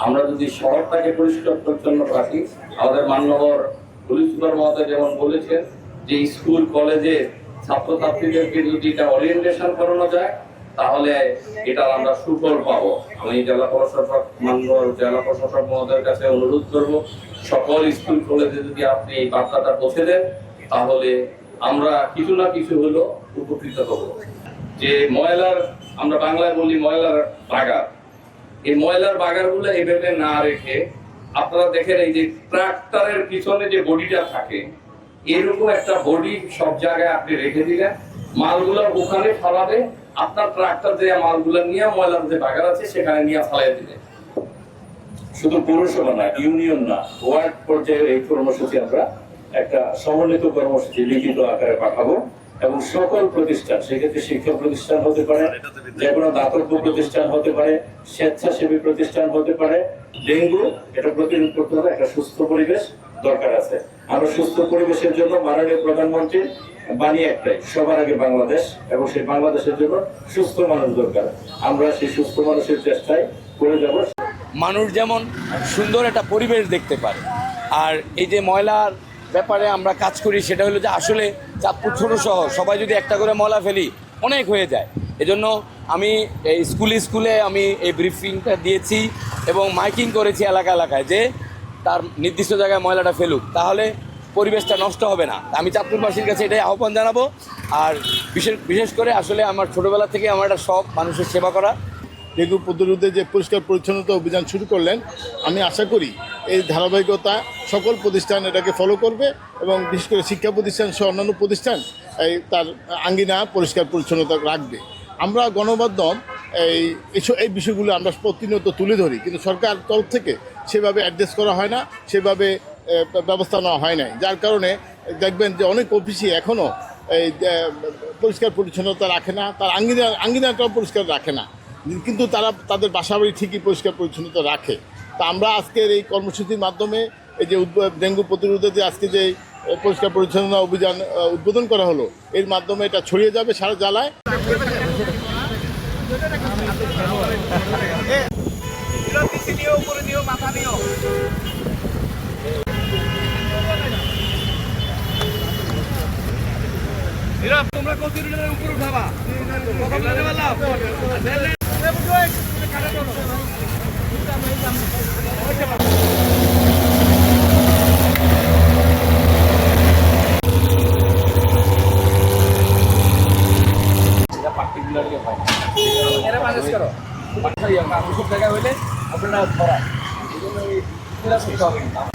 আমরা যদি শহরটাকে পরিষ্কার পরিচ্ছন্ন রাখি, আমাদের মান্যবর পুলিশ সুপার মহোদয় যেমন বলেছেন যে স্কুল কলেজে ছাত্রছাত্রীদেরকে যদি এটা ওরিয়েন্টেশন করানো যায় তাহলে এটা আমরা সুফল পাবো। আমি জেলা প্রশাসক মাননীয় জেলা প্রশাসক মহোদয়ের কাছে অনুরোধ করব, সকল স্কুল কলেজে যদি আপনি এই বার্তাটা পৌঁছে দেন তাহলে আমরা কিছু না কিছু হলো উপকৃত হব। যে ময়লার, আমরা বাংলায় বলি ময়লার বাগার, এই ময়লার বাগারগুলো এইভাবে না রেখে আপনারা দেখেন এই যে ট্রাক্টরের পিছনে যে বডিটা থাকে এরকম একটা বডি সব জায়গায় আপনি রেখে দিলেন, মালগুলো ওখানে ফালাবে, আপনার ট্রাক্টর যে মালগুলো নিয়ে ময়লার যে বাগার আছে সেখানে নিয়ে ফালাই দিলেন। শুধু পৌরসভা না, ইউনিয়ন না, ওয়ার্ড পর্যায়ে এই কর্মসূচি আমরা একটা সমন্বিত কর্মসূচি লিখিত আকারে পাঠাবো এবং সকল প্রতিষ্ঠান, সেক্ষেত্রে শিক্ষা প্রতিষ্ঠান হতে পারে, যে কোনো দাতব্য প্রতিষ্ঠান হতে পারে, স্বেচ্ছাসেবী প্রতিষ্ঠান হতে পারে, ডেঙ্গু এটা প্রতিরোধ করতে হবে, একটা সুস্থ পরিবেশ দরকার আছে। আমরা সুস্থ পরিবেশের জন্য মাননীয় প্রধানমন্ত্রী বাণী একটাই, সবার আগে বাংলাদেশ, এবং সেই বাংলাদেশের জন্য সুস্থ মানুষ দরকার। আমরা সেই সুস্থ মানুষের চেষ্টায় করে যাব। মানুষ যেমন সুন্দর একটা পরিবেশ দেখতে পারে, আর এই যে ময়লার ব্যাপারে আমরা কাজ করি সেটা হলো যে আসলে চাঁদপুর ছোট শহর, সবাই যদি একটা করে ময়লা ফেলি অনেক হয়ে যায়। এজন্য আমি এই স্কুলে আমি এই ব্রিফিংটা দিয়েছি এবং মাইকিং করেছি এলাকা এলাকায় যে তার নির্দিষ্ট জায়গায় ময়লাটা ফেলুক, তাহলে পরিবেশটা নষ্ট হবে না। আমি চাঁদপুরবাসীর কাছে এটাই আহ্বান জানাবো। আর বিশেষ করে আসলে আমার ছোটোবেলা থেকে আমার একটা শখ মানুষের সেবা করা। ডেঙ্গু প্রতিরোধে যে পরিষ্কার পরিচ্ছন্নতা অভিযান শুরু করলেন, আমি আশা করি এই ধারাবাহিকতা সকল প্রতিষ্ঠান এটাকে ফলো করবে এবং বিশেষ করে শিক্ষা প্রতিষ্ঠান সহ অন্যান্য প্রতিষ্ঠান তার আঙ্গিনা পরিষ্কার পরিচ্ছন্নতা রাখবে। আমরা গণমাধ্যম এই বিষয়গুলো আমরা প্রতিনিয়ত তুলে ধরি, কিন্তু সরকার তরফ থেকে সেভাবে অ্যাড্রেস করা হয় না, সেভাবে ব্যবস্থা নেওয়া হয় নাই, যার কারণে দেখবেন যে অনেক অফিসই এখনও এই পরিষ্কার পরিচ্ছন্নতা রাখে না, তার আঙ্গিনাটাও পরিষ্কার রাখে না, কিন্তু তারা তাদের বাসাবাড়ি ঠিকই পরিষ্কার পরিচ্ছন্নতা রাখে। তা আমরা আজকের এই কর্মসূচির মাধ্যমে এই যে ডেঙ্গু প্রতিরোধে যে আজকে যে পরিষ্কার পরিচ্ছন্নতা অভিযান উদ্বোধন করা হলো, এর মাধ্যমে এটা ছড়িয়ে যাবে সারা জেলায়। তোমরা কতদিনের উপর উঠাবা পার্টিকুলারলি হয় এরা ম্যানেজ করো সব জায়গায় হইলে আপনারা ধরা এই জন্য